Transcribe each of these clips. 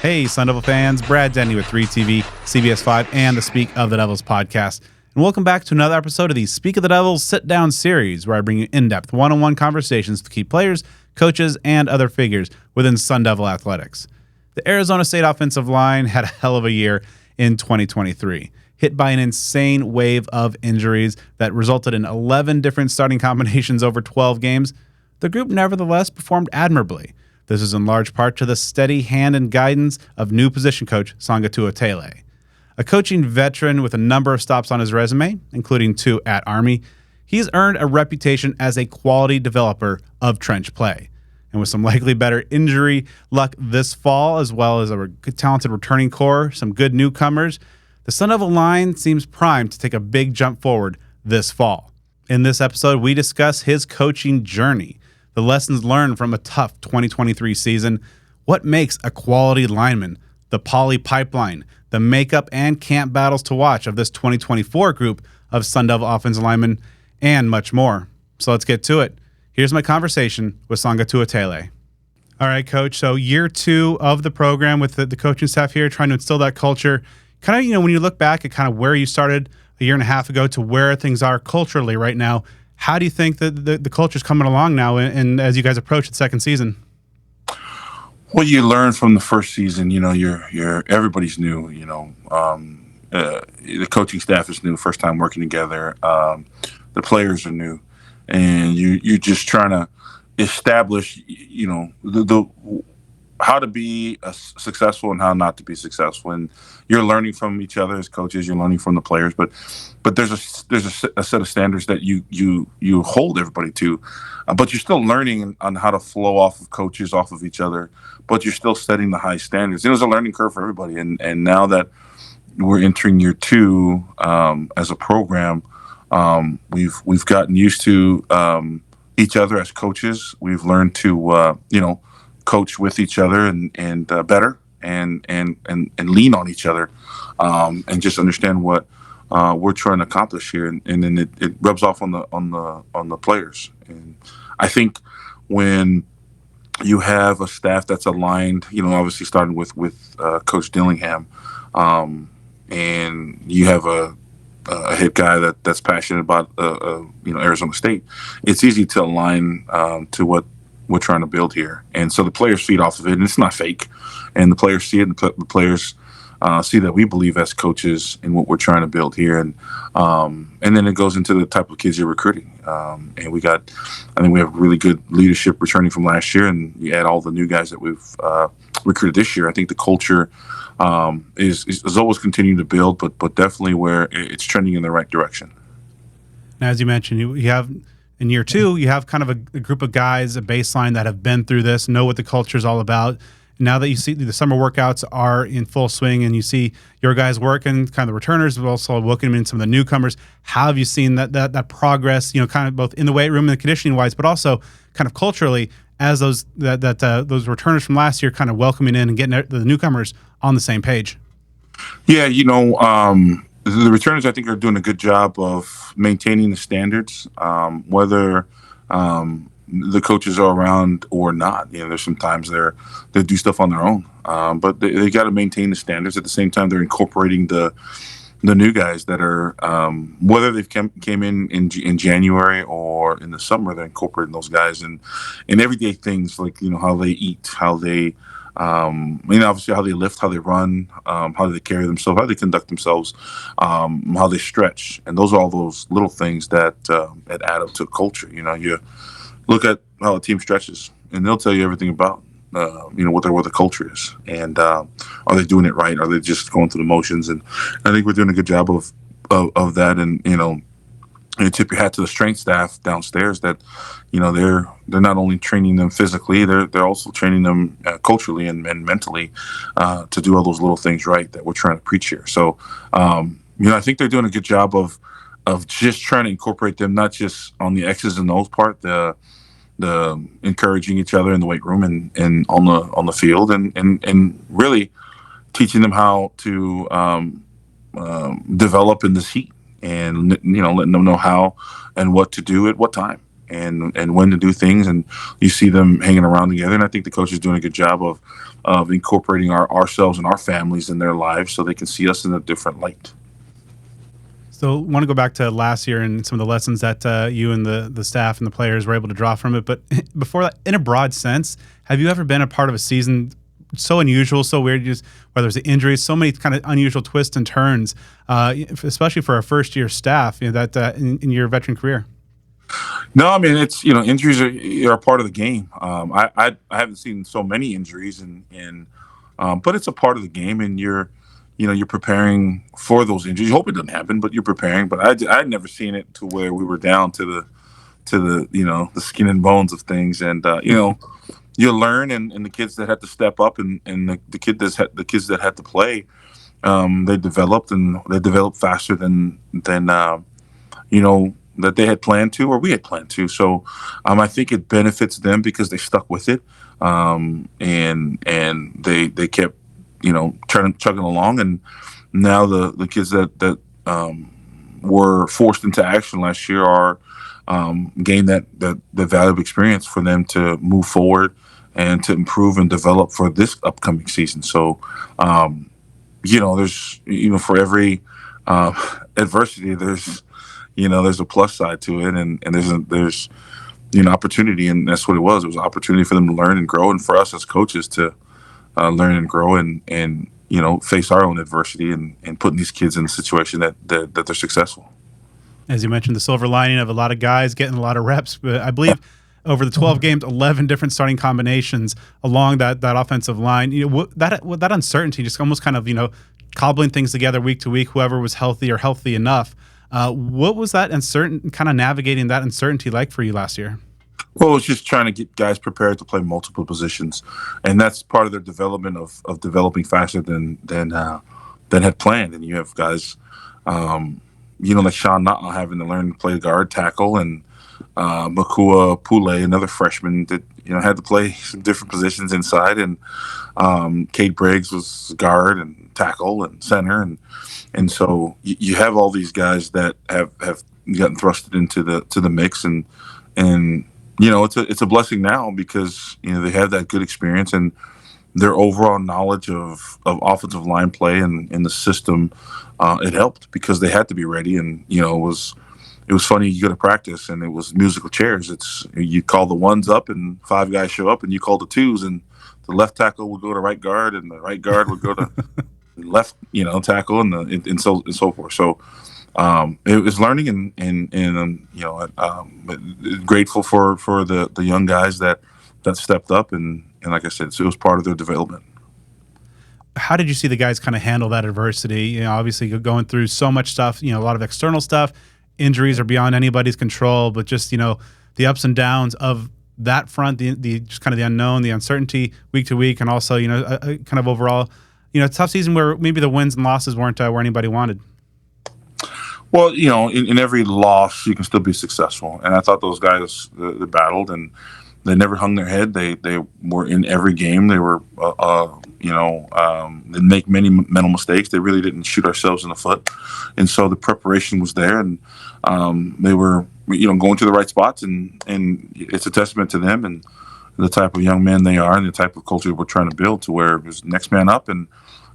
Hey, Sun Devil fans, Brad Denny with 3TV, CBS 5, and the Speak of the Devils podcast. And welcome back to another episode of the Speak of the Devils Sitdown Series, where I bring you in-depth one-on-one conversations with key players, coaches, and other figures within Sun Devil athletics. The Arizona State offensive line had a hell of a year in 2023, hit by an insane wave of injuries that resulted in 11 different starting combinations over 12 games. The group nevertheless performed admirably. This is in large part to the steady hand and guidance of new position coach Saga Tuitele. A coaching veteran with a number of stops on his resume, including 2 at Army, he's earned a reputation as a quality developer of trench play. And with some likely better injury luck this fall, as well as a talented returning core, some good newcomers, the Sun Devil line seems primed to take a big jump forward this fall. In this episode, we discuss his coaching journey, the lessons learned from a tough 2023 season, what makes a quality lineman, the poly pipeline, the makeup and camp battles to watch of this 2024 group of Sun Devil offensive linemen, and much more. So let's get to it. Here's my conversation with Saga Tuitele. All right, Coach. So year 2 of the program with the coaching staff here, trying to instill that culture. Kind of, when you look back at kind of where you started a year and a half ago to where things are culturally right now, how do you think that the culture's coming along now, and as you guys approach the second season? Well, you learn from the first season. You're everybody's new. The coaching staff is new, first time working together. The players are new, and you're just trying to establish, the how to be successful and how not to be successful. And you're learning from each other as coaches. You're learning from the players, but there's a set of standards that you hold everybody to, but you're still learning on how to flow off of coaches, off of each other. But you're still setting the high standards. It was a learning curve for everybody, and now that we're entering year 2 as a program, we've gotten used to each other as coaches. We've learned to coach with each other and better and lean on each other, and just understand what we're trying to accomplish here, and then it rubs off on the players. And I think when you have a staff that's aligned, obviously starting with Coach Dillingham, and you have a head guy that's passionate about Arizona State, it's easy to align to what we're trying to build here. And so the players feed off of it, and it's not fake. And the players see it, and the players see that we believe as coaches in what we're trying to build here. And then it goes into the type of kids you're recruiting. And I think we have really good leadership returning from last year, and you add all the new guys that we've recruited this year. I think the culture is always continuing to build, but definitely where it's trending in the right direction. Now, as you mentioned, you have in year 2, you have kind of a group of guys, a baseline that have been through this, know what the culture is all about. Now that you see the summer workouts are in full swing, and you see your guys working, kind of the returners, but also welcoming in some of the newcomers, how have you seen that progress? Kind of both in the weight room and conditioning wise, but also kind of culturally as those returners from last year kind of welcoming in and getting the newcomers on the same page. Yeah, the returners, I think, are doing a good job of maintaining the standards, whether the coaches are around or not. There's sometimes they do stuff on their own, but they got to maintain the standards. At the same time, they're incorporating the new guys that are, whether they've came in January or in the summer, they're incorporating those guys in everyday things like how they eat, how they obviously how they lift, how they run, how they carry themselves, how they conduct themselves, how they stretch. And those are all those little things that add up to culture. You look at how a team stretches, and they'll tell you everything about, what the culture is. And are they doing it right? Are they just going through the motions? And I think we're doing a good job of that. And, you tip your hat to the strength staff downstairs that, they're not only training them physically, they're also training them culturally and mentally to do all those little things right that we're trying to preach here. So, I think they're doing a good job of just trying to incorporate them, not just on the X's and O's part, the encouraging each other in the weight room and on the field, and really teaching them how to develop in this heat, and letting them know how and what to do at what time. and when to do things, and you see them hanging around together. And I think the coach is doing a good job of incorporating ourselves and our families in their lives so they can see us in a different light. So I want to go back to last year and some of the lessons that you and the staff and the players were able to draw from it. But before that, in a broad sense, have you ever been a part of a season so unusual, so weird, just whether it's the injuries, so many kind of unusual twists and turns, especially for a first-year staff, that in your veteran career? No, I mean, it's, injuries are a part of the game. I haven't seen so many injuries, but it's a part of the game, and you're preparing for those injuries. You hope it doesn't happen, but you're preparing. But I'd never seen it to where we were down to the the skin and bones of things, and you learn, and the kids that had to step up, and the kids that had to play, they developed faster than that they had planned to, or we had planned to. So I think it benefits them because they stuck with it, and they kept chugging along. And now the kids that were forced into action last year are gain that valuable experience for them to move forward and to improve and develop for this upcoming season. So there's for every adversity, there's a plus side to it, and there's opportunity, and that's what it was. It was an opportunity for them to learn and grow, and for us as coaches to learn and grow, and face our own adversity, and putting these kids in a situation that they're successful. As you mentioned, the silver lining of a lot of guys getting a lot of reps, but I believe over the 12 games, 11 different starting combinations along that offensive line. That uncertainty, just almost kind of cobbling things together week to week, whoever was healthy or healthy enough. What was that kind of navigating that uncertainty like for you last year? Well, it's just trying to get guys prepared to play multiple positions, and that's part of their development of developing faster than had planned. And you have guys, like Sean Nottle having to learn to play guard, tackle, and Makua Pule, another freshman that had to play some different positions inside, and Cade Briggs was guard and tackle and center, and so you have all these guys that have gotten thrusted into the mix, and it's a blessing now because they have that good experience, and their overall knowledge of offensive line play and in the system, it helped because they had to be ready. And it was funny. You go to practice and it was musical chairs. You call the ones up and 5 guys show up, and you call the twos, and the left tackle would go to right guard, and the right guard would go to left tackle, and so forth. So it was learning, and grateful for the young guys that stepped up, and like I said, so it was part of their development. How did you see the guys kind of handle that adversity? Obviously going through so much stuff, a lot of external stuff. Injuries are beyond anybody's control, but just, the ups and downs of that front, the just kind of the unknown, the uncertainty week to week, and also, a kind of overall, tough season where maybe the wins and losses weren't where anybody wanted. Well, in every loss, you can still be successful. And I thought those guys, they battled, and they never hung their head. They were in every game. They were, they make many mental mistakes. They really didn't shoot ourselves in the foot. And so the preparation was there, and they were, going to the right spots, and it's a testament to them and the type of young men they are, and the type of culture we're trying to build, to where it was next man up, and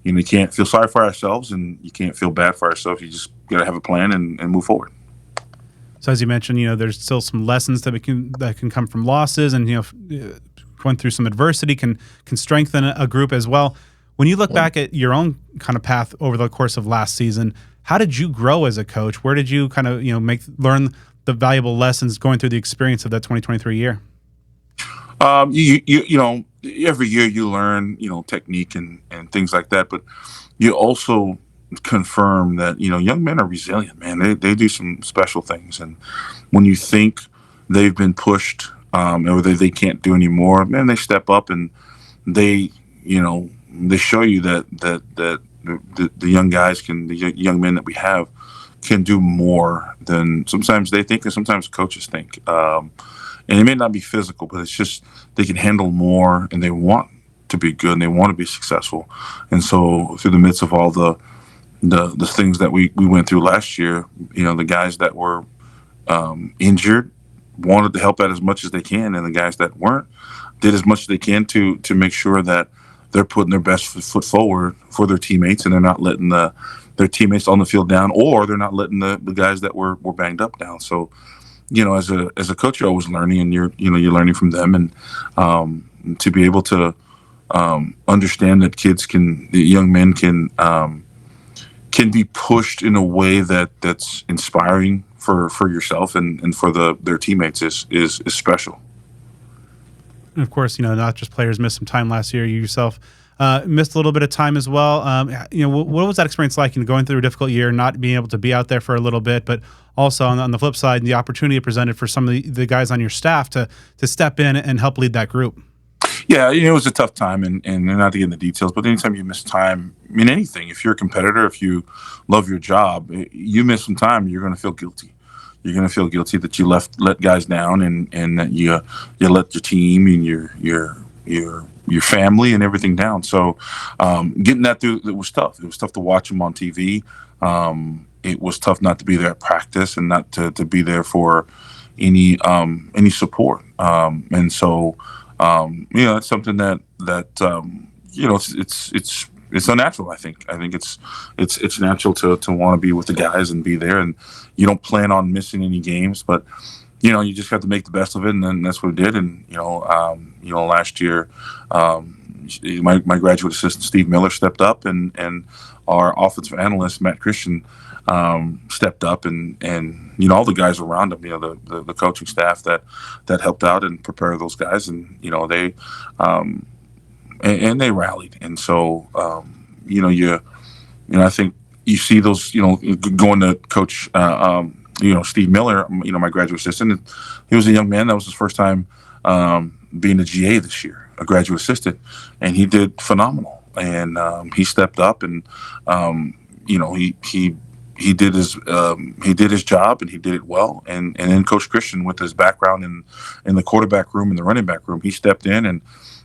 you can't feel sorry for ourselves, and you can't feel bad for ourselves. You just got to have a plan and move forward. So as you mentioned, there's still some lessons that can come from losses, and going through some adversity can strengthen a group as well. When you look back at your own kind of path over the course of last season, how did you grow as a coach? Where did you kind of learn the valuable lessons going through the experience of that 2023 year? Every year you learn technique and things like that, but you also confirm that young men are resilient, man. They do some special things, and when you think they've been pushed or they can't do anymore, man, they step up, and they show you that the young guys the young men that we have can do more than sometimes they think, and sometimes coaches think. And it may not be physical, but it's just they can handle more, and they want to be good, and they want to be successful. And so through the midst of all the things that we went through last year, the guys that were injured wanted to help out as much as they can, and the guys that weren't did as much as they can to make sure that they're putting their best foot forward for their teammates, and they're not letting their teammates on the field down, or they're not letting the guys that were banged up down. So, as a coach, you're always learning, and you're learning from them, and to be able to understand that young men can be pushed in a way that's inspiring for yourself and for their teammates is special. And of course, not just players missed some time last year. You yourself missed a little bit of time as well. What was that experience like going through a difficult year, not being able to be out there for a little bit, but also on the flip side, the opportunity it presented for some of the guys on your staff to step in and help lead that group? Yeah, it was a tough time, and not to get into details, but anytime you miss time in anything, if you're a competitor, if you love your job, you miss some time, you're going to feel guilty. You're going to feel guilty that you let guys down, and that you let your team and your family and everything down. So getting that through, it was tough. It was tough to watch them on TV. It was tough not to be there at practice and not to be there for any support. And so it's something that it's unnatural. I think it's natural to want to be with the guys and be there, and you don't plan on missing any games, but you just have to make the best of it, and then that's what we did. And last year, my graduate assistant Steve Miller stepped up, and our offensive analyst Matt Christian stepped up, and all the guys around him, the coaching staff that helped out and prepare those guys, and they and they rallied. And so I think you see those going to coach Steve Miller, my graduate assistant. He was a young man. That was his first time being a GA this year, a graduate assistant, and he did phenomenal. And he stepped up, and he did his job, and he did it well. And then Coach Christian, with his background in the quarterback room and the running back room, he stepped in, and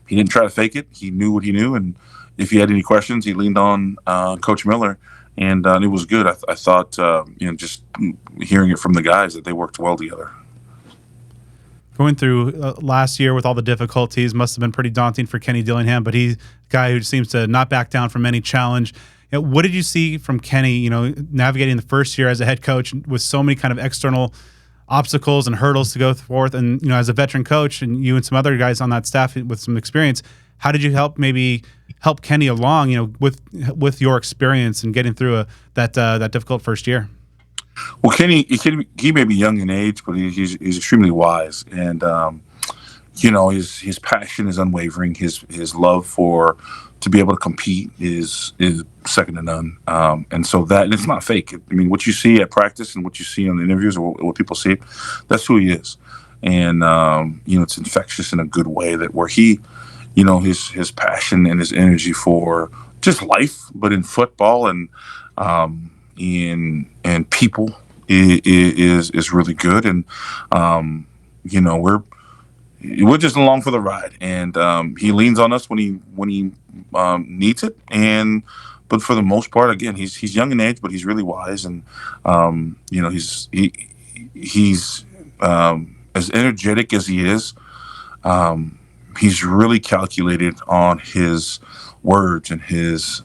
he didn't try to fake it. He knew what he knew, and if he had any questions, he leaned on Coach Miller, and it was good. I thought, just hearing it from the guys, that they worked well together. Going through last year with all the difficulties must have been pretty daunting for Kenny Dillingham, but he's a guy who seems to not back down from any challenge. What did you see from Kenny, navigating the first year as a head coach with so many kind of external obstacles and hurdles to go forth? And, as a veteran coach, and you and some other guys on that staff with some experience, how did you help Kenny along, with your experience and getting through that difficult first year? Well, Kenny, he may be young in age, but he's extremely wise, and his passion is unwavering. His love to be able to compete is second to none. And so and it's not fake. I mean, what you see at practice and what you see on the interviews, or what people see, that's who he is. And it's infectious in a good way, that where he, his passion and his energy for just life, but in football and in people is really good. And we're just along for the ride, and he leans on us when he needs it. But for the most part, again, he's young in age, but he's really wise, and he's as energetic as he is. He's really calculated on his words and his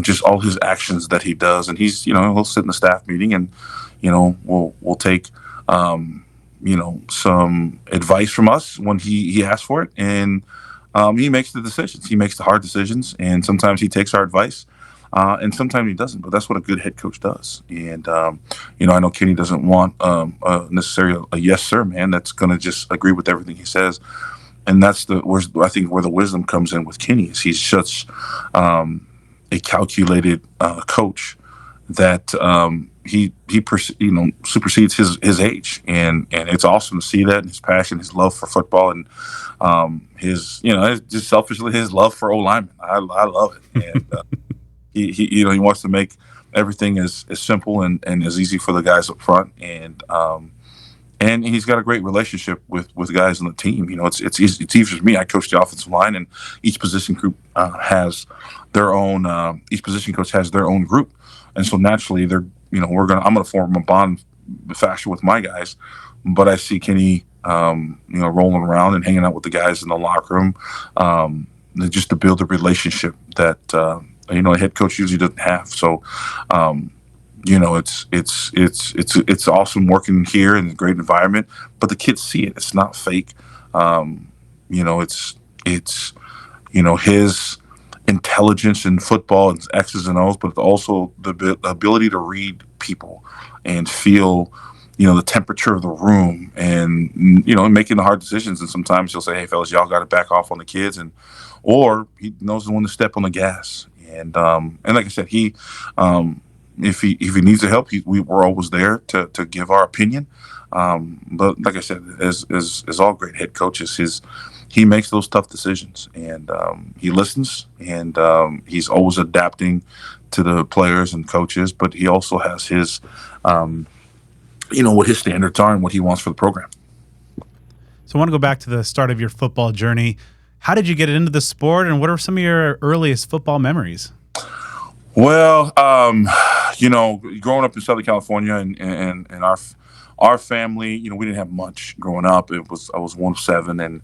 just all his actions that he does. And he's he'll sit in the staff meeting, and we'll take some advice from us when he asks for it, and he makes the decisions. He makes the hard decisions, and sometimes he takes our advice, and sometimes he doesn't. But that's what a good head coach does. And I know Kenny doesn't want necessarily a yes sir man that's going to just agree with everything he says. And that's I think where the wisdom comes in with Kenny. Is he's such a calculated coach that he supersedes his age, and it's awesome to see that, and his passion, his love for football, and his just selfishly his love for O-linemen. I love it, and he wants to make everything as simple and as easy for the guys up front, and he's got a great relationship with guys on the team. It's easy for me. I coach the offensive line, and each position group has their own. Each position coach has their own group, and so naturally, I'm going to form a bond fashion with my guys, but I see Kenny, rolling around and hanging out with the guys in the locker room, just to build a relationship that a head coach usually doesn't have. So, it's awesome working here in a great environment, but the kids see it. It's not fake. It's his intelligence in football and X's and O's, but also the ability to read people and feel, the temperature of the room, and making the hard decisions. And sometimes he'll say, "Hey, fellas, y'all got to back off on the kids," or he knows when to step on the gas. And like I said, he if he needs the help, we're always there to give our opinion. But like I said, as all great head coaches, he makes those tough decisions, and he listens, and he's always adapting to the players and coaches. But he also has his, what his standards are and what he wants for the program. So I want to go back to the start of your football journey. How did you get into the sport, and what are some of your earliest football memories? Well, growing up in Southern California, and our family, we didn't have much growing up. I was one of seven, and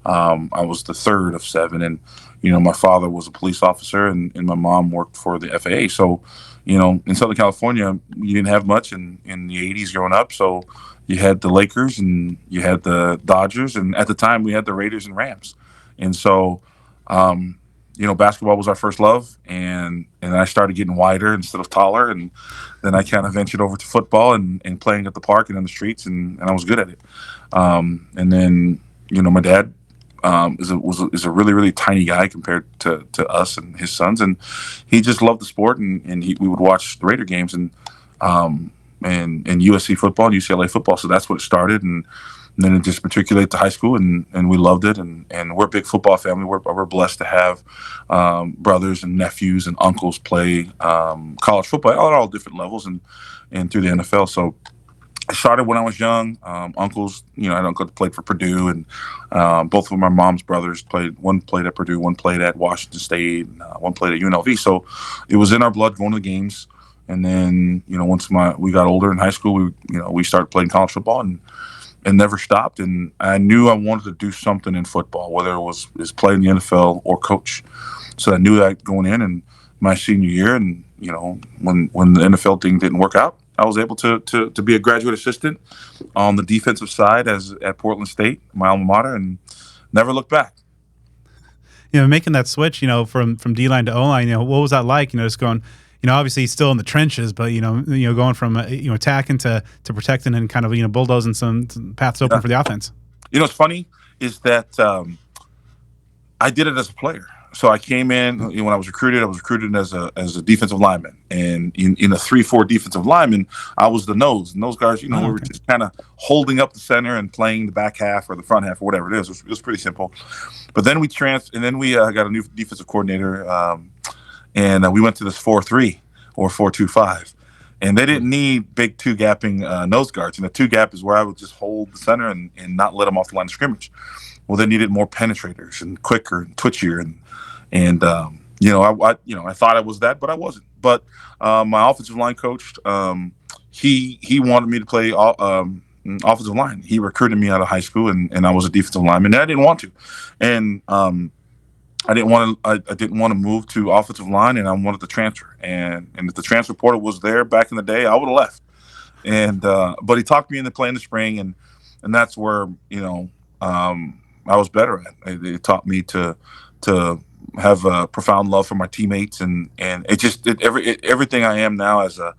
I was the third of seven. And, my father was a police officer, and my mom worked for the FAA. So, in Southern California, you didn't have much in the 80s growing up. So you had the Lakers and you had the Dodgers. And at the time, we had the Raiders and Rams. And so, basketball was our first love, and I started getting wider instead of taller, and then I kind of ventured over to football and playing at the park and in the streets, and I was good at it. And then, my dad is a really, really tiny guy compared to us and his sons, and he just loved the sport, and we would watch the Raider games and USC football and UCLA football. So that's what it started, and then it just matriculated to high school, and we loved it. And we're a big football family. We're blessed to have brothers and nephews and uncles play college football at all different levels and through the NFL. So I started when I was young. Uncles, I had an uncle that played for Purdue, and both of my mom's brothers played. One played at Purdue, one played at Washington State, and one played at UNLV. So it was in our blood going to the games. And then, once we got older in high school, we started playing college football and never stopped. And I knew I wanted to do something in football, whether it was play in the NFL or coach. So I knew that going in. And my senior year, and when the NFL thing didn't work out, I was able to be a graduate assistant on the defensive side at Portland State, my alma mater, and never looked back. Making that switch, from D-line to O-line, what was that like? Just going, obviously he's still in the trenches, but going from attacking to protecting and kind of bulldozing some paths open for the offense. What's funny is that I did it as a player. So I came in when I was recruited as a defensive lineman, and in a 3-4 defensive lineman, I was the nose. And those guys, we were just kind of holding up the center and playing the back half or the front half or whatever it is. It was pretty simple. But then we got a new defensive coordinator. And we went to this 4-3 or 4-2-5, and they didn't need big two-gapping nose guards. And the two-gap is where I would just hold the center and not let them off the line of scrimmage. Well, they needed more penetrators and quicker and twitchier, and I thought I was that, but I wasn't. But my offensive line coach, he wanted me to play offensive line. He recruited me out of high school, and I was a defensive lineman, and I didn't want to, and I didn't want to move to offensive line, and I wanted to transfer. And if the transfer portal was there back in the day, I would have left. And but he talked me into playing the spring, and that's where I was better at. It taught me to have a profound love for my teammates, and everything I am now as a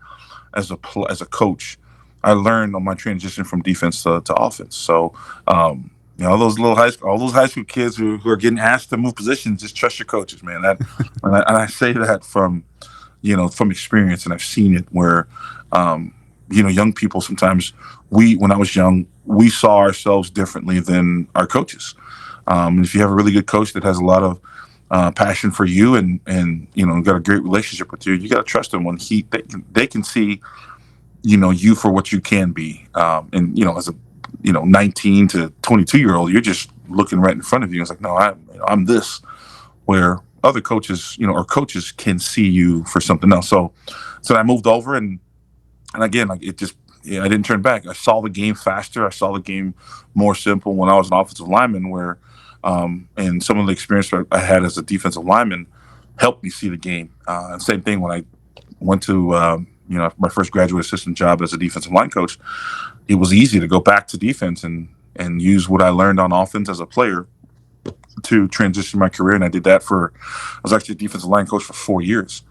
coach, I learned on my transition from defense to offense. So. All those high school kids who are getting asked to move positions, just trust your coaches, man. And I say that from experience, and I've seen it where, young people sometimes when I was young, we saw ourselves differently than our coaches. And if you have a really good coach that has a lot of passion for you and got a great relationship with you, you got to trust them when they can see, you for what you can be. As a 19 to 22-year-old, you're just looking right in front of you. It's like, no, I'm this, where other coaches, or coaches can see you for something else. So I moved over, and again, like it yeah, I didn't turn back. I saw the game faster. I saw the game more simple when I was an offensive lineman. And some of the experience I had as a defensive lineman helped me see the game. And same thing when I went to my first graduate assistant job as a defensive line coach. It was easy to go back to defense and use what I learned on offense as a player to transition my career. And I did that I was actually a defensive line coach for 4 years.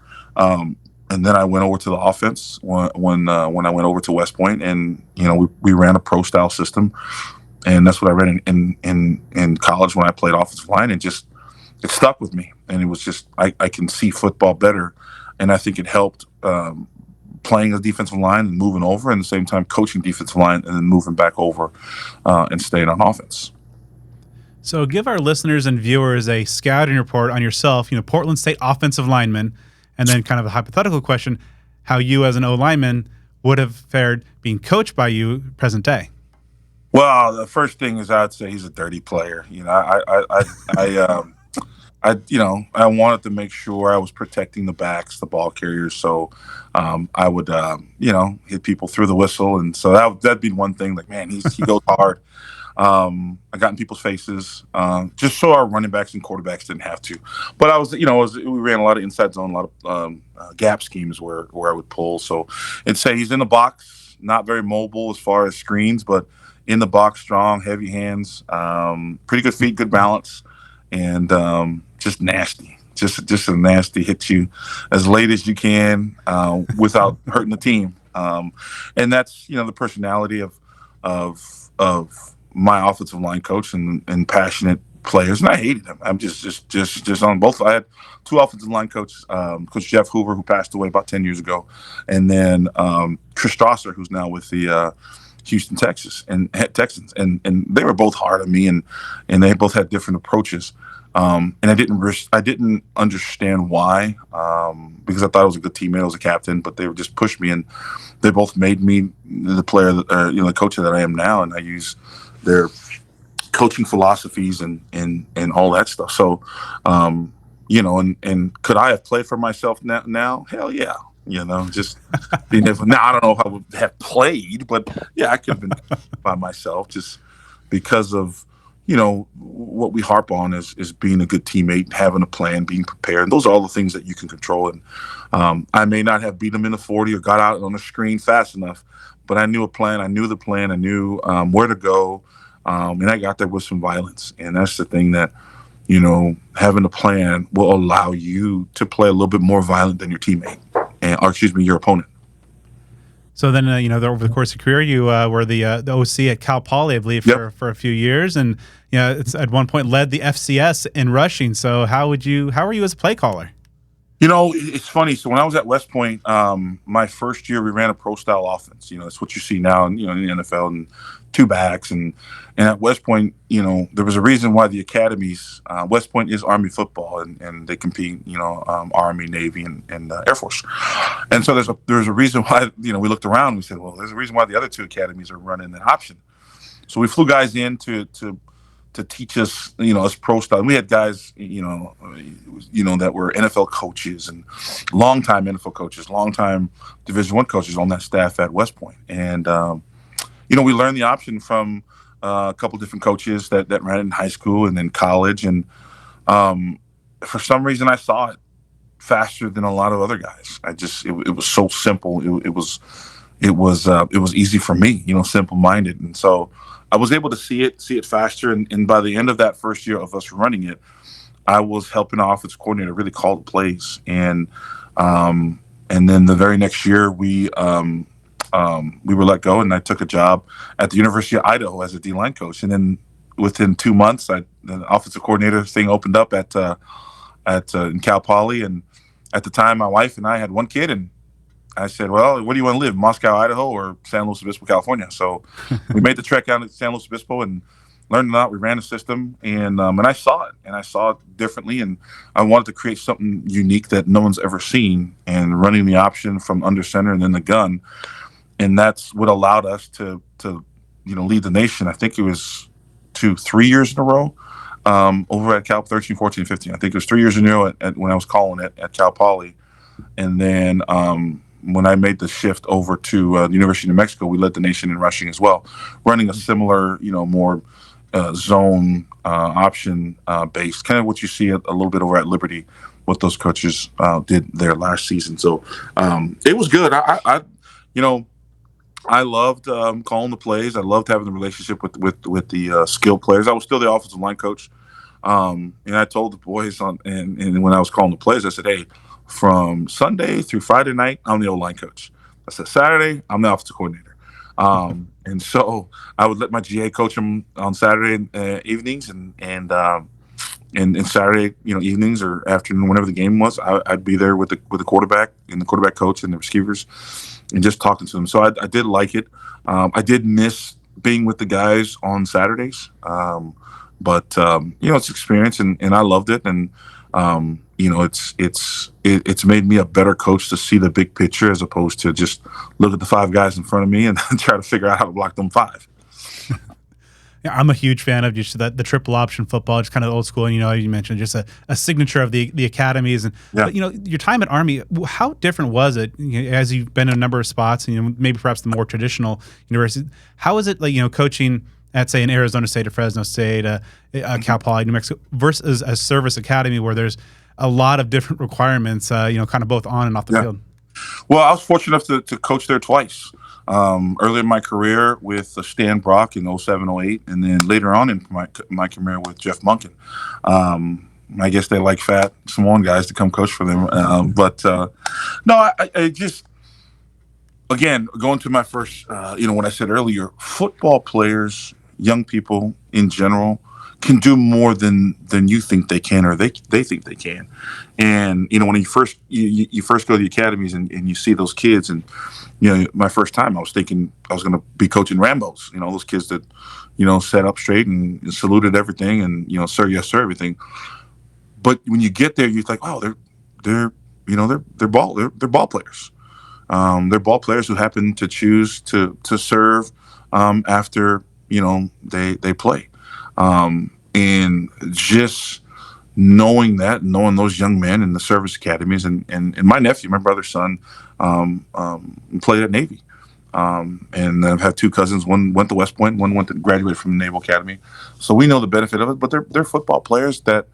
And then I went over to the offense when I went over to West Point, and we ran a pro style system, and that's what I ran in college when I played offensive line, and just it stuck with me. And it was just I can see football better, and I think it helped playing a defensive line and moving over, and at the same time coaching defensive line and then moving back over and staying on offense. So give our listeners and viewers a scouting report on yourself, Portland State offensive lineman, and then kind of a hypothetical question, how you as an O-lineman would have fared being coached by you present day. Well, the first thing is I'd say he's a dirty player. I wanted to make sure I was protecting the backs, the ball carriers. So I would, hit people through the whistle. And so that'd be one thing. Like, man, he goes hard. I got in people's faces, just so our running backs and quarterbacks didn't have to. But we ran a lot of inside zone, a lot of gap schemes where I would pull. So it'd say he's in the box, not very mobile as far as screens, but in the box, strong, heavy hands, pretty good feet, good balance, and just nasty. Just a nasty, hit you as late as you can without hurting the team. And that's the personality of my offensive line coach and passionate players, and I hated him. I'm just on both. I had two offensive line coaches, Coach Jeff Hoover, who passed away about 10 years ago, and then Chris Strasser, who's now with the Houston Texans, and they were both hard on me, and they both had different approaches. And I didn't understand why, because I thought I was a good teammate, I was a captain, but they would just push me, and they both made me the player, the coach that I am now, and I use their coaching philosophies and all that stuff. So, and could I have played for myself now? Hell yeah. Just being able. Now I don't know if I would have played, but yeah, I could have been by myself just because of what we harp on is being a good teammate, having a plan, being prepared. And those are all the things that you can control. And I may not have beat them in the 40 or got out on the screen fast enough, but I knew a plan. I knew the plan. I knew where to go, and I got there with some violence. And that's the thing that having a plan will allow you to play a little bit more violent than your teammate. Your opponent. So then, over the course of your career, you were the OC at Cal Poly, I believe, for a few years, and it's at one point led the FCS in rushing. So how were you as a play caller? It's funny. So when I was at West Point, my first year we ran a pro style offense. That's what you see now, in the NFL, and two backs, and at West Point, there was a reason why the academies. West Point is Army football, and they compete, Army, Navy, and Air Force, and so there's a reason why we looked around and we said, well, there's a reason why the other two academies are running an option. So we flew guys in to teach us, as pro style. And we had guys, that were NFL coaches and longtime NFL coaches, longtime Division I coaches on that staff at West Point. And, we learned the option from a couple different coaches that ran in high school and then college. And for some reason, I saw it faster than a lot of other guys. It was so simple. It was easy for me, simple minded. And so I was able to see it faster. And by the end of that first year of us running it, I was helping our offense coordinator really call the plays. And then the very next year we were let go, and I took a job at the University of Idaho as a D-line coach. And then within 2 months, the offensive coordinator thing opened up in Cal Poly. And at the time, my wife and I had one kid, and I said, well, where do you want to live, Moscow, Idaho, or San Luis Obispo, California? So we made the trek down to San Luis Obispo and learned a lot. We ran the system, and I saw it differently, and I wanted to create something unique that no one's ever seen, and running the option from under center and then the gun. And that's what allowed us to lead the nation. I think it was 3 years in a row over at Cal, 13, 14, 15. I think it was 3 years in a row when I was calling it at Cal Poly. And then when I made the shift over to the University of New Mexico, we led the nation in rushing as well, running a similar, more zone option based, kind of what you see a little bit over at Liberty, what those coaches did there last season. So it was good. I loved calling the plays. I loved having the relationship with the skilled players. I was still the offensive line coach. And I told the boys and when I was calling the plays, I said, hey, from Sunday through Friday night, I'm the O-line coach. I said, Saturday, I'm the offensive coordinator. And so I would let my GA coach them on Saturday evenings and Saturday, evenings or afternoon, whenever the game was, I'd be there with the quarterback and the quarterback coach and the receivers and just talking to them. So I did like it. I did miss being with the guys on Saturdays. But it's experience and I loved it. And, it's made me a better coach to see the big picture as opposed to just look at the 5 guys in front of me and try to figure out how to block them 5. Yeah, I'm a huge fan of just the triple option football. It's kind of old school. And, you mentioned just a signature of the academies. And, yeah. But, your time at Army, how different was it as you've been in a number of spots and, maybe perhaps the more traditional universities? How is it like, coaching at, say, an Arizona State or Fresno State, Cal Poly, New Mexico, versus a service academy where there's a lot of different requirements, kind of both on and off the field? Well, I was fortunate enough to coach there twice. Early in my career with Stan Brock in 07-08, and then later on in my career with Jeff Monken. I guess they like fat Samoan guys to come coach for them. No, I just, again, going to my first, what I said earlier, football players, young people in general, can do more than you think they can or they think they can. And when you first go to the academies and you see those kids, and my first time I was thinking I was going to be coaching Rambos, those kids that sat up straight and saluted everything and sir, yes sir, everything. But when you get there, you're like, wow, they're ball players. They're ball players who happen to choose to serve after they play. And just knowing those young men in the service academies and my nephew, my brother's son, played at Navy. And I've had 2 cousins. One went to West Point, one went to graduate from the Naval Academy. So we know the benefit of it, but they're football players that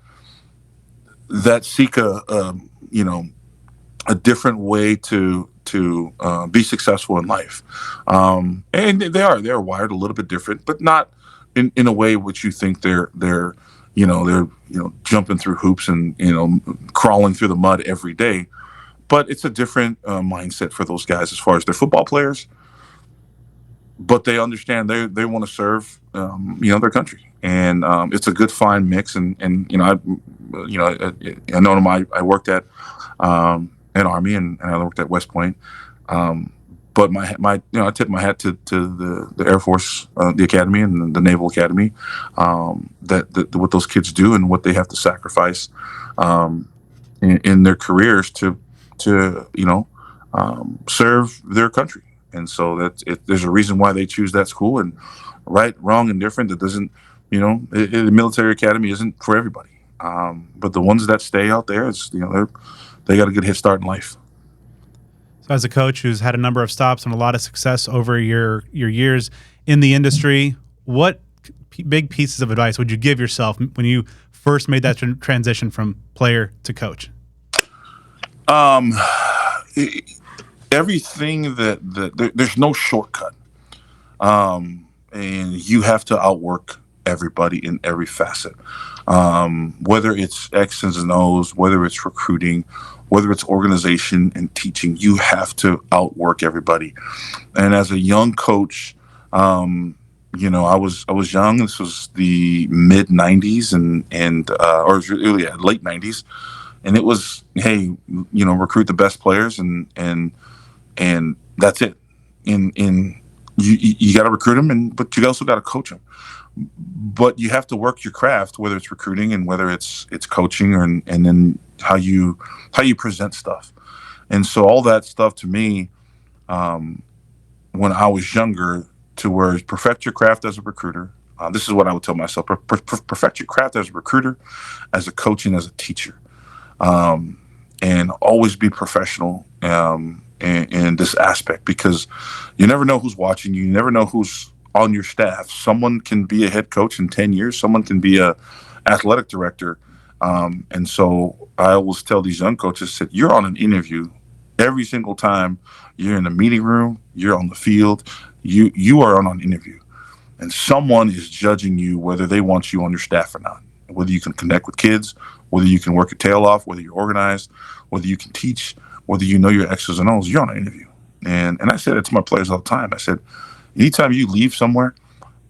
seek a different way to be successful in life. And they're wired a little bit different, but not in a way which you think they're jumping through hoops and crawling through the mud every day. But it's a different mindset for those guys as far as they're football players, but they understand they want to serve their country, and it's a good fine mix. And I know them. I worked at an Army and I worked at West Point. But I tip my hat to the Air Force, the Academy, and the Naval Academy, that what those kids do and what they have to sacrifice in their careers to serve their country. And so there's a reason why they choose that school. And right, wrong, and different. That doesn't, the military academy isn't for everybody. But the ones that stay out there, they got a good head start in life. So as a coach who's had a number of stops and a lot of success over your years in the industry, what big pieces of advice would you give yourself when you first made that transition from player to coach? Everything there's no shortcut. And you have to outwork everybody in every facet. Whether it's X's and O's, whether it's recruiting, whether it's organization and teaching, you have to outwork everybody. And as a young coach, I was young. This was the mid '90s or really late '90s, and it was, hey, recruit the best players and that's it. You got to recruit them, but you also got to coach them. But you have to work your craft, whether it's recruiting and whether it's coaching, and then how you present stuff. And so all that stuff to me, when I was younger, to where perfect your craft as a recruiter. This is what I would tell myself: perfect your craft as a recruiter, as a coach, and as a teacher, and always be professional. in this aspect, because you never know who's watching you. You never know who's on your staff. Someone can be a head coach in 10 years. Someone can be a athletic director. And so I always tell these young coaches that you're on an interview every single time you're in the meeting room, you're on the field, you are on an interview, and someone is judging you whether they want you on your staff or not, whether you can connect with kids, whether you can work your tail off, whether you're organized, whether you can teach, whether you know your X's and O's. You're on an interview. And I said it to my players all the time. I said, anytime you leave somewhere,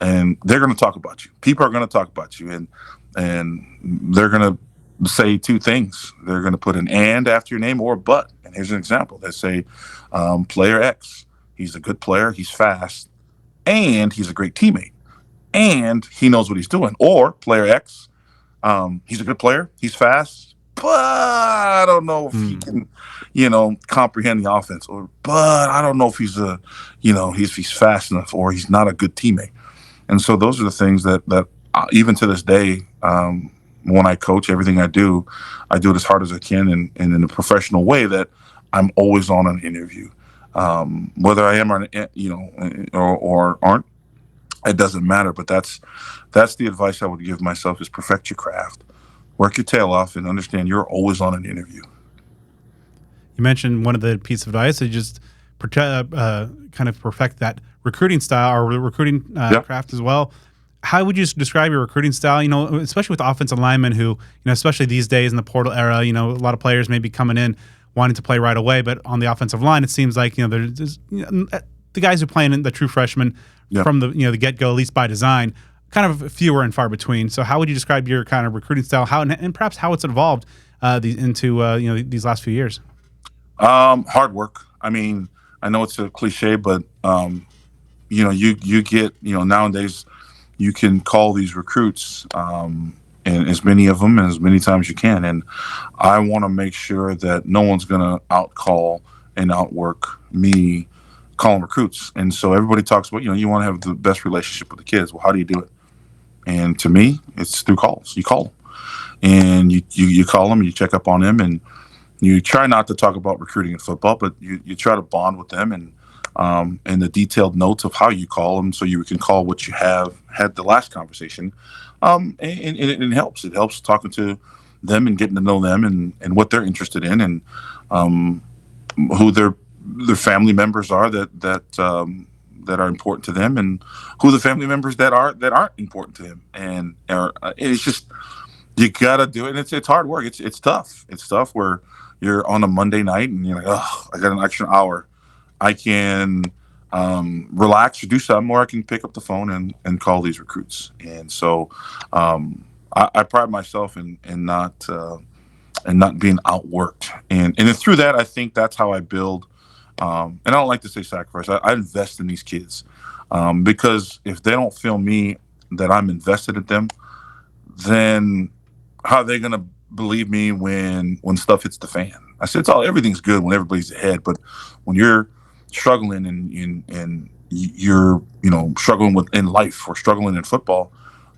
and they're going to talk about you. People are going to talk about you, and they're going to say two things. They're going to put an "and" after your name or a "but." And here's an example. They say, player X, he's a good player, he's fast, and he's a great teammate, and he knows what he's doing. Or player X, he's a good player, he's fast, but I don't know if he can, comprehend the offense. Or, but I don't know if he's if he's fast enough, or he's not a good teammate. And so those are the things that even to this day, when I coach, everything I do it as hard as I can, and in a professional way, that I'm always on an interview. Whether I am or aren't, it doesn't matter. But that's the advice I would give myself: is perfect your craft, work your tail off, and understand you're always on an interview. You mentioned one of the pieces of advice is just kind of perfect that recruiting style or recruiting craft as well. How would you describe your recruiting style? Especially with offensive linemen who, especially these days in the portal era, a lot of players may be coming in wanting to play right away, but on the offensive line, it seems like there's the guys who play in the true freshmen from the get go, at least by design, kind of fewer and far between. So, how would you describe your kind of recruiting style? How and perhaps how it's evolved into these last few years? Hard work. I mean, I know it's a cliche, but you get nowadays you can call these recruits, and as many of them and as many times you can. And I want to make sure that no one's going to outcall and outwork me calling recruits. And so everybody talks about, you want to have the best relationship with the kids. Well, how do you do it? And to me, it's through calls. You call them, and you call them, and you check up on them, and you try not to talk about recruiting in football, but you try to bond with them, and the detailed notes of how you call them, so you can call what you have had the last conversation. And it helps. It helps talking to them and getting to know them, and what they're interested in, and who their family members are that are important to them, and who the family members that aren't important to them. And it's just, you gotta do it. And it's hard work. It's tough. It's tough where you're on a Monday night and you're like, oh, I got an extra hour. I can relax or do something, or I can pick up the phone and call these recruits. And so I pride myself in not being outworked. And through that, I think that's how I build. And I don't like to say sacrifice. I invest in these kids, because if they don't feel me that I'm invested in them, then how are they going to believe me when stuff hits the fan? I said everything's good when everybody's ahead, but when you're struggling and you're struggling in life or struggling in football,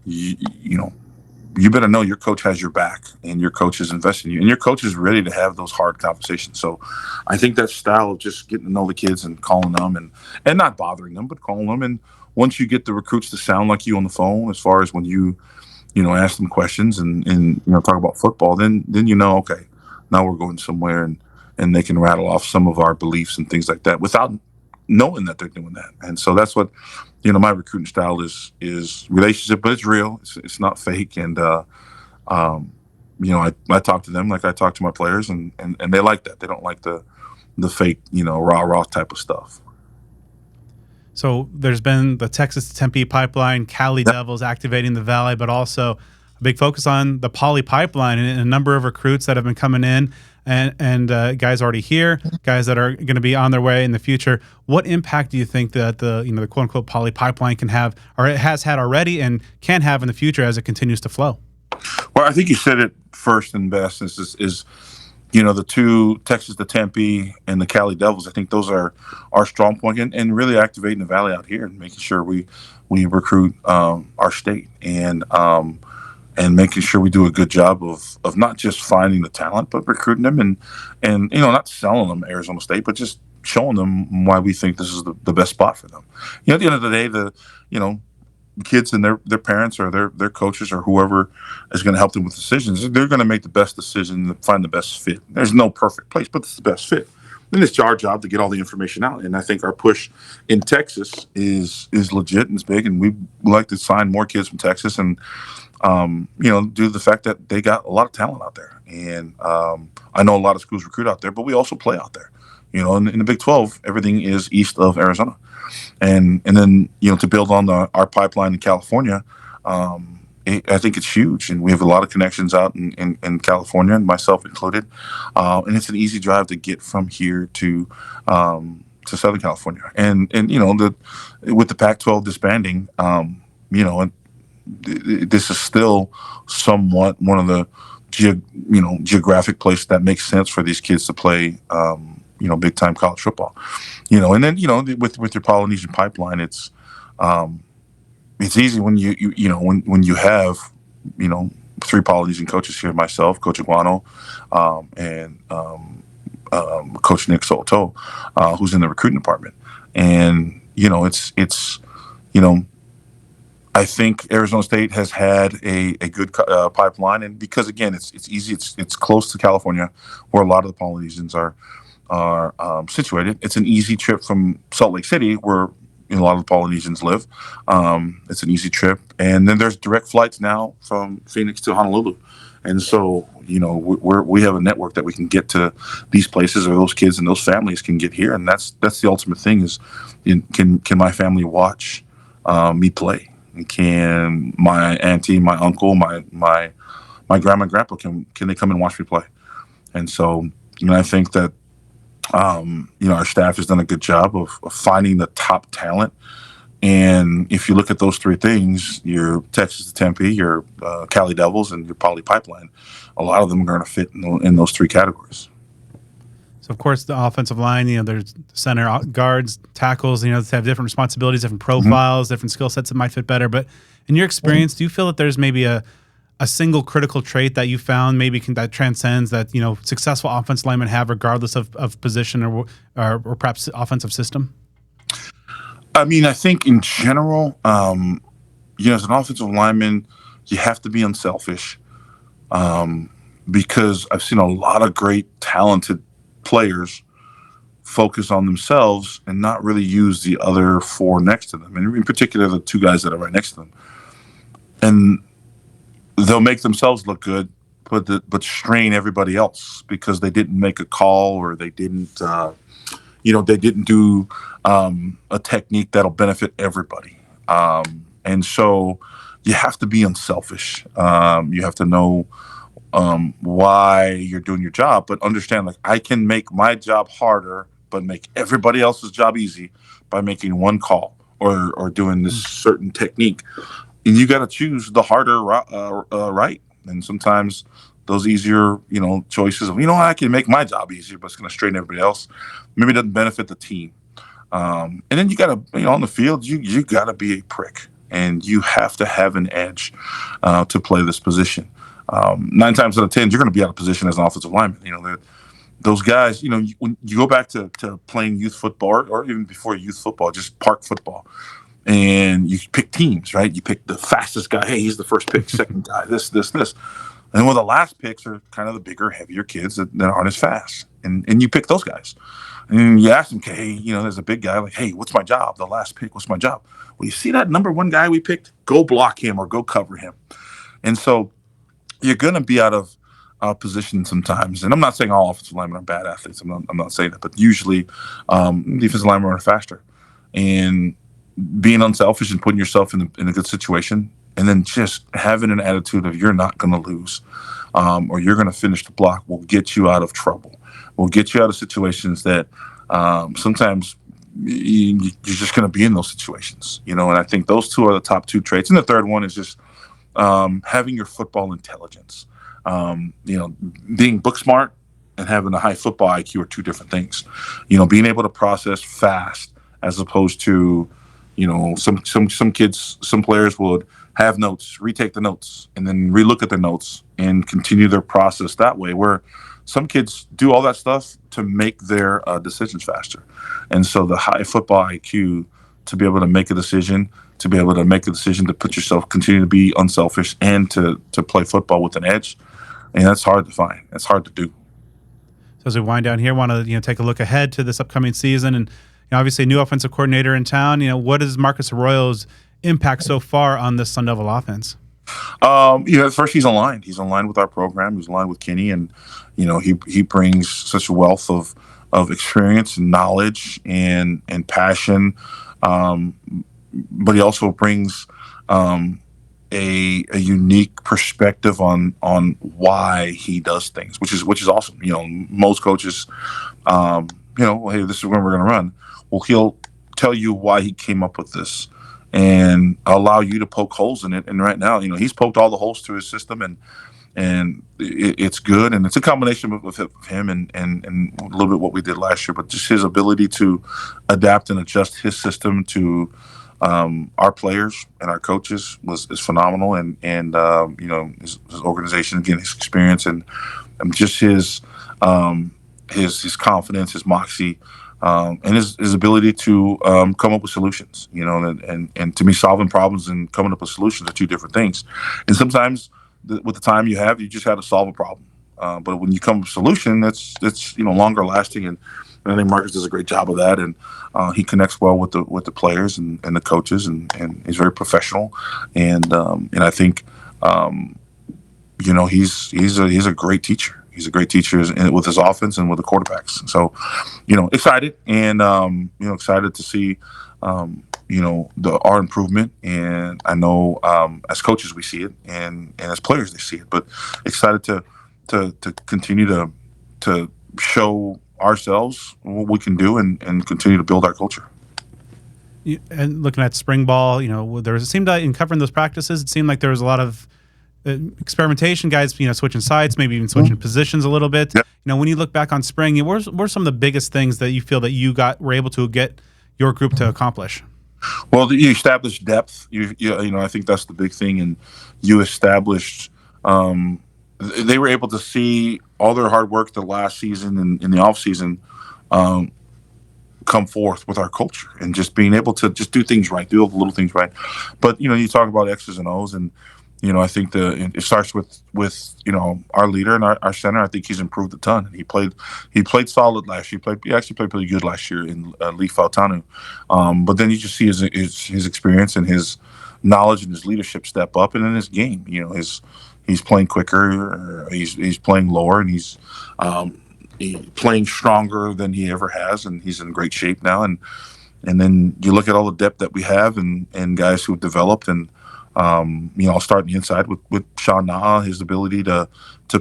you better know your coach has your back, and your coach is investing in you, and your coach is ready to have those hard conversations. So I think that style of just getting to know the kids and calling them and not bothering them, but calling them. And once you get the recruits to sound like you on the phone, as far as when you ask them questions and talk about football, then okay, now we're going somewhere, and they can rattle off some of our beliefs and things like that without knowing that they're doing that. And so that's what, my recruiting style is relationship, but it's real. It's not fake. And, I talk to them like I talk to my players, and they like that. They don't like the fake, rah type of stuff. So there's been the Texas to Tempe pipeline, Cali Devils activating the Valley, but also a big focus on the Poly pipeline and a number of recruits that have been coming in, and guys already here, guys that are going to be on their way in the future. What impact do you think that the quote unquote Poly pipeline can have, or it has had already and can have in the future as it continues to flow? Well, I think you said it first and best. Is the two, Texas to Tempe and the Cali Devils. I think those are our strong point, and really activating the Valley out here and making sure we recruit our state, and making sure we do a good job of not just finding the talent, but recruiting them and not selling them Arizona State, but just showing them why we think this is the best spot for them. At the end of the day, kids and their parents or their coaches or whoever is going to help them with decisions, they're going to make the best decision, find the best fit. There's no perfect place, but it's the best fit. Then it's our job to get all the information out. And I think our push in Texas is legit and is big, and we like to sign more kids from Texas, and due to the fact that they got a lot of talent out there. And I know a lot of schools recruit out there, but we also play out there. In the Big 12, everything is east of Arizona. And then, to build on our pipeline in California, I think it's huge. And we have a lot of connections out in California, and myself included. And it's an easy drive to get from here to Southern California. And with the Pac-12 disbanding, this is still somewhat one of the geographic places that makes sense for these kids to play big time college football. And then with your Polynesian pipeline, it's easy when when you have three Polynesian coaches here, myself, Coach Iguano, and Coach Nick Soto, who's in the recruiting department. And it's I think Arizona State has had a good pipeline, and because again, it's easy. It's close to California, where a lot of the Polynesians are situated. It's an easy trip from Salt Lake City, where a lot of the Polynesians live. It's an easy trip, and then there's direct flights now from Phoenix to Honolulu, and so we have a network that we can get to these places, or those kids and those families can get here, and that's the ultimate thing: is can my family watch me play? Can my auntie, my uncle, my grandma and grandpa, can they come and watch me play? And so I think that our staff has done a good job of finding the top talent. And if you look at those three things, your Texas to Tempe, your Cali Devils, and your Poly Pipeline, a lot of them are going to fit in those three categories. So, of course, the offensive line, there's center guards, tackles, they have different responsibilities, different profiles, different skill sets that might fit better. But in your experience, do you feel that there's maybe a single critical trait that you found that transcends that, successful offensive linemen have regardless of position or perhaps offensive system? I mean, I think in general, as an offensive lineman, you have to be unselfish because I've seen a lot of great, talented players focus on themselves and not really use the other four next to them, and in particular the two guys that are right next to them. And they'll make themselves look good, but strain everybody else because they didn't make a call, or they didn't they didn't do a technique that'll benefit everybody. And so you have to be unselfish. You have to know why you're doing your job, but understand, like, I can make my job harder, but make everybody else's job easy by making one call or doing this certain technique. And you got to choose the harder right. And sometimes those easier, choices of, I can make my job easier, but it's going to strain everybody else. Maybe it doesn't benefit the team. And then you got to, on the field, you got to be a prick, and you have to have an edge to play this position. 9 times out of 10, you're going to be out of position as an offensive lineman. Those guys, when you go back to playing youth football, or even before youth football, just park football, and you pick teams, right? You pick the fastest guy. Hey, he's the first pick. Second guy, this. And one of the last picks are kind of the bigger, heavier kids that aren't as fast. And you pick those guys. And you ask them, hey, there's a big guy, like, hey, what's my job? The last pick, what's my job? Well, you see that number one guy we picked? Go block him or go cover him. And so you're going to be out of position sometimes. And I'm not saying all offensive linemen are bad athletes. I'm not saying that. But usually defensive linemen are faster. And being unselfish and putting yourself in a good situation, and then just having an attitude of you're not going to lose or you're going to finish the block will get you out of trouble. Will get you out of situations that sometimes you're just going to be in those situations. And I think those two are the top two traits. And the third one is just having your football intelligence. Being book smart and having a high football IQ are two different things. Being able to process fast as opposed to, some kids, some players would have notes, retake the notes, and then relook at the notes and continue their process that way. Where some kids do all that stuff to make their decisions faster. And so the high football IQ to be able to make a decision, to be able to make a decision to put yourself, continue to be unselfish, and to play football with an edge, and that's hard to find. That's hard to do. So as we wind down here, want to take a look ahead to this upcoming season, and obviously new offensive coordinator in town. What is Marcus Arroyo's impact so far on this Sun Devil offense? First he's aligned. He's aligned with our program. He's aligned with Kenny, and he brings such a wealth of experience and knowledge and passion. But he also brings a unique perspective on why he does things, which is awesome. Most coaches, hey, this is when we're going to run. Well, he'll tell you why he came up with this and allow you to poke holes in it. And right now, he's poked all the holes through his system, and it's good. And it's a combination of him and a little bit what we did last year, but just his ability to adapt and adjust his system to our players and our coaches is phenomenal. And his organization, again, his experience and just his confidence, his moxie, and his ability to come up with solutions, and to me, solving problems and coming up with solutions are two different things. And sometimes with the time you have, you just have to solve a problem. But when you come up with a solution, that's longer lasting. And I think Marcus does a great job of that. And he connects well with the players and the coaches, and he's very professional. And I think, he's a great teacher. He's a great teacher with his offense and with the quarterbacks. So, excited and, excited to see, our improvement. And I know as coaches we see it, and as players they see it. But excited to continue to show ourselves what we can do and continue to build our culture. And looking at spring ball, it seemed like in covering those practices, it seemed like there was a lot of experimentation, guys, switching sides, maybe even switching positions a little bit. Yep. When you look back on spring, what were some of the biggest things that you feel that you were able to get your group to accomplish? Well, you establish depth. I think that's the big thing, and you established. They were able to see all their hard work the last season and in the off season come forth with our culture, and just being able to just do things right, do all the little things right. But you talk about X's and O's, and I think it starts with our leader and our center. I think he's improved a ton. He played solid last year. He actually played pretty good last year in Lee Fautanu. But then you just see his experience and his knowledge and his leadership step up, and in his game, he's playing quicker, he's playing lower, and he's playing stronger than he ever has, and he's in great shape now. And then you look at all the depth that we have and guys who've developed, and I'll start on the inside with Sean Naha, his ability to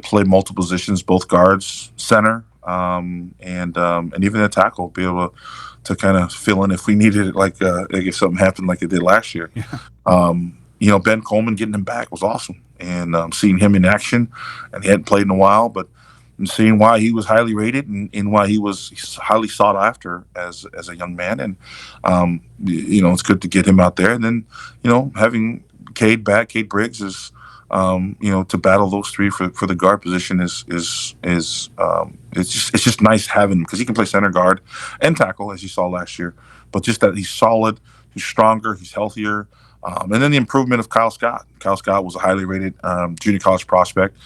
play multiple positions, both guards, center, and even a tackle, be able to kind of fill in if we needed it, like if something happened like it did last year. Yeah. Ben Coleman, getting him back was awesome, and seeing him in action, and he hadn't played in a while, but seeing why he was highly rated and why he was highly sought after as a young man. And it's good to get him out there. And then having Cade Briggs is to battle those three for the guard position is it's just nice having him, because he can play center, guard, and tackle, as you saw last year. But just that he's solid, he's stronger, he's healthier. And then the improvement of Kyle Scott. Kyle Scott was a highly rated junior college prospect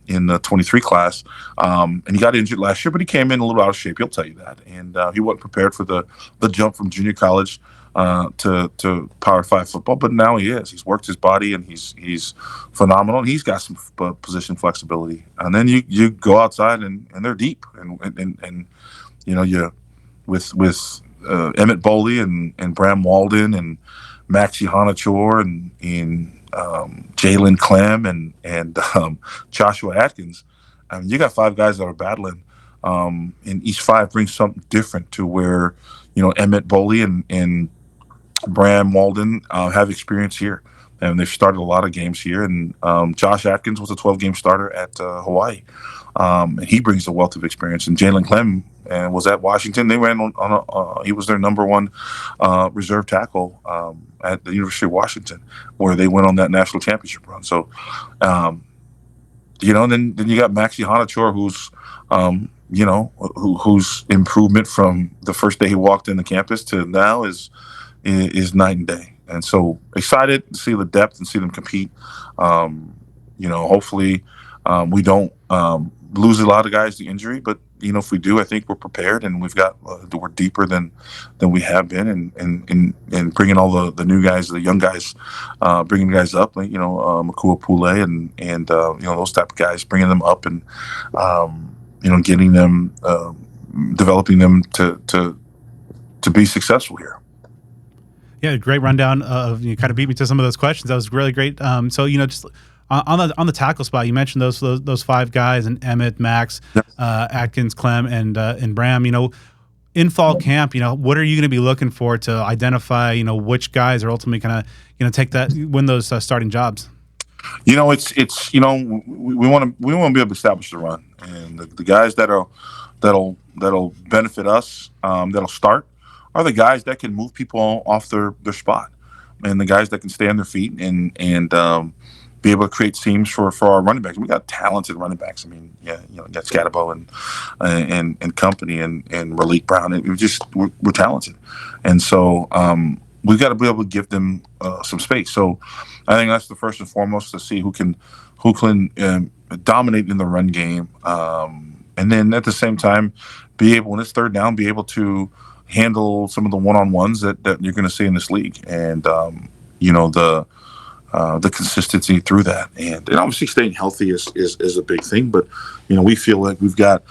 in the 23 class. And he got injured last year, but he came in a little out of shape. He'll tell you that. And he wasn't prepared for the jump from junior college to Power 5 football. But now he is. He's worked his body, and he's phenomenal. And he's got some position flexibility. And then you go outside, and they're deep. And you with Emmett Boley and Bram Walden and Maxie Hanachor and Jalen Clem and Joshua Atkins. I mean, you got 5 guys that are battling, and each 5 brings something different to where, Emmett Boley and Bram Walden have experience here. and they've started a lot of games here. And Josh Atkins was a 12-game starter at Hawaii, and he brings a wealth of experience. And Jalen Clem was at Washington. They ran he was their number one reserve tackle at the University of Washington, where they went on that national championship run. So, and then you got Maxi Hanachor, who's whose improvement from the first day he walked in the campus to now is night and day. And so excited to see the depth and see them compete. Hopefully we don't lose a lot of guys to injury, but if we do, I think we're prepared, and we're deeper than we have been, and bringing all the new guys, the young guys, bringing guys up, like Makua Pule and those type of guys, bringing them up and getting them, developing them to be successful here. Yeah, great rundown of you kind of beat me to some of those questions. That was really great. So just on the tackle spot, you mentioned those five guys, and Emmett, Max, Atkins, Clem, and Bram. In fall camp, what are you going to be looking for to identify which guys are ultimately going to win those starting jobs? We want to be able to establish the run, and the guys that'll benefit us, that'll start, are the guys that can move people off their spot, and the guys that can stay on their feet and be able to create seams for our running backs. We got talented running backs. I mean, you got Scatabo and company and Raleek Brown. We're talented, and so we've got to be able to give them some space. So I think that's the first and foremost, to see who can dominate in the run game, and then at the same time be able, when it's third down, be able to handle some of the one-on-ones that you're going to see in this league, and the consistency through that, and obviously staying healthy is a big thing. But we feel like we've got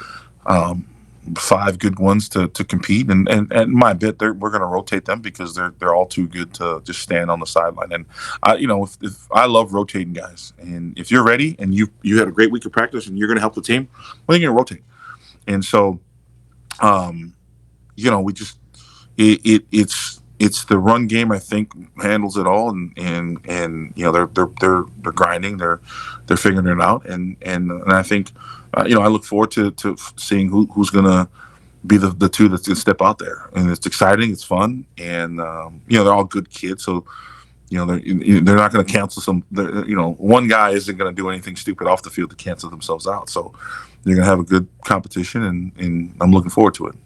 five good ones to compete, and my bet we're going to rotate them, because they're all too good to just stand on the sideline. And if I love rotating guys, and if you're ready and you had a great week of practice and you're going to help the team, well, you're going to rotate. And so we just it's the run game, I think, handles it all, and they're grinding, they're figuring it out, and I think I look forward to seeing who's gonna be the two that's gonna step out there, and it's exciting, it's fun, and they're all good kids, so they're not going to cancel some. One guy isn't going to do anything stupid off the field to cancel themselves out, so you're going to have a good competition, and I'm looking forward to it.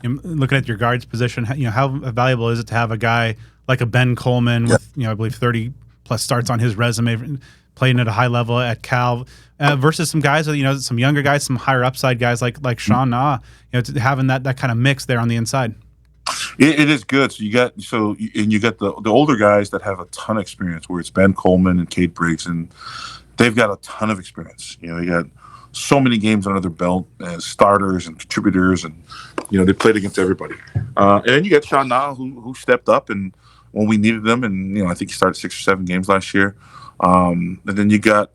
Looking at your guards position, how valuable is it to have a guy like a Ben Coleman with, I believe 30 plus starts on his resume, playing at a high level at Cal, versus some guys, some younger guys, some higher upside guys like Sean Na, having that kind of mix there on the inside. It is good. So you got the older guys that have a ton of experience, where it's Ben Coleman and Cade Briggs, and they've got a ton of experience. You got so many games under their belt as starters and contributors, and they played against everybody. And then you got Sean Na, who stepped up and when we needed them, and I think he started 6 or 7 games last year. And then you got,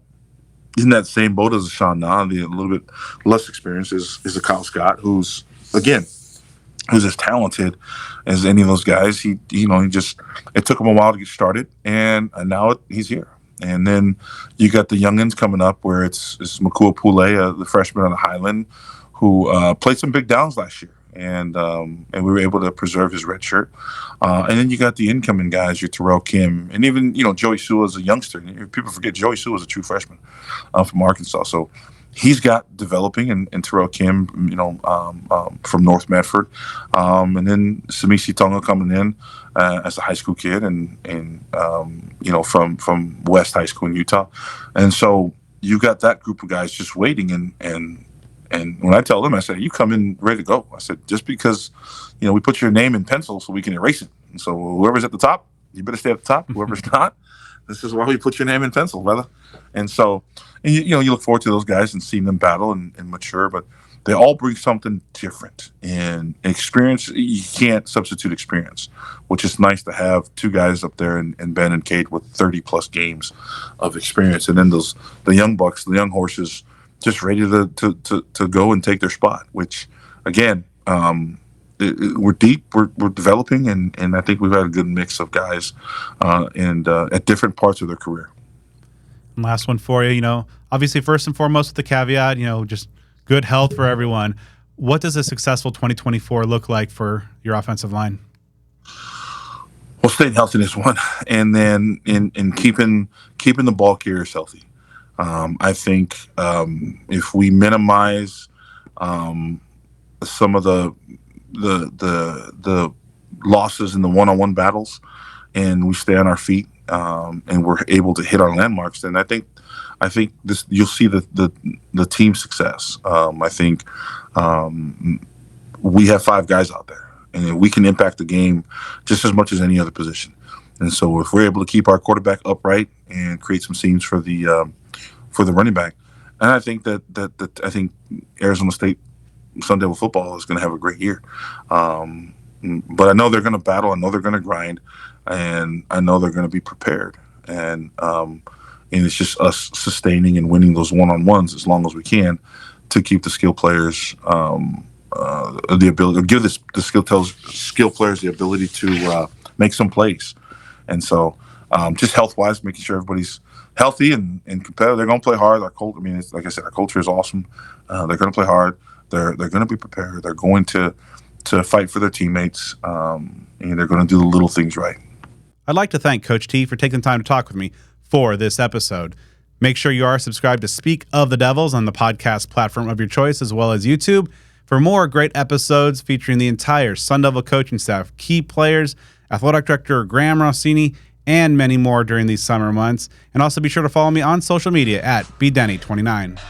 in that same boat as Sean Na, a little bit less experience is a Kyle Scott, who's as talented as any of those guys. It took him a while to get started, and now he's here. And then you got the youngins coming up, where it's Makua Pule, the freshman on the Highland, who played some big downs last year, and we were able to preserve his red shirt. And then you got the incoming guys, your Terrell Kim, and even Joey Sua is a youngster. People forget Joey Sua is a true freshman from Arkansas, so he's got developing, and Terrell Kim, from North Medford, and then Samisi Tonga coming in as a high school kid, and from West High School in Utah, and so you got that group of guys just waiting, and when I tell them, I say, you come in ready to go. I said, just because we put your name in pencil so we can erase it, and so whoever's at the top, you better stay at the top. Whoever's not, this is why we put your name in pencil, brother. And so, you look forward to those guys and seeing them battle and mature, but they all bring something different. And experience, you can't substitute experience, which is nice to have two guys up there, and Ben and Cade with 30 plus games of experience. And then the young bucks, the young horses, just ready to go and take their spot, which again, we're deep, we're developing, and I think we've had a good mix of guys, and at different parts of their career. And last one for you. Obviously, first and foremost, with the caveat, just good health for everyone. What does a successful 2024 look like for your offensive line? Well, staying healthy is one, and then in keeping the ball carriers healthy. I think if we minimize some of the losses in the one-on-one battles, and we stay on our feet, and we're able to hit our landmarks, then I think this you'll see the team success. I think we have 5 guys out there, and we can impact the game just as much as any other position. And so if we're able to keep our quarterback upright and create some seams for the running back, and I think that I think Arizona State Sun Devil football is going to have a great year. But I know they're going to battle. I know they're going to grind, and I know they're going to be prepared. And it's just us sustaining and winning those one-on-ones as long as we can to keep the skill players the ability, or give the skill players the ability to make some plays. And so just health-wise, making sure everybody's healthy and competitive. They're going to play hard. It's, like I said, our culture is awesome. They're going to play hard. They're going to be prepared. They're going to fight for their teammates, and they're going to do the little things right. I'd like to thank Coach T for taking the time to talk with me for this episode. Make sure you are subscribed to Speak of the Devils on the podcast platform of your choice, as well as YouTube, for more great episodes featuring the entire Sun Devil coaching staff, key players, athletic director Graham Rossini, and many more during these summer months. And also be sure to follow me on social media at bdenny29.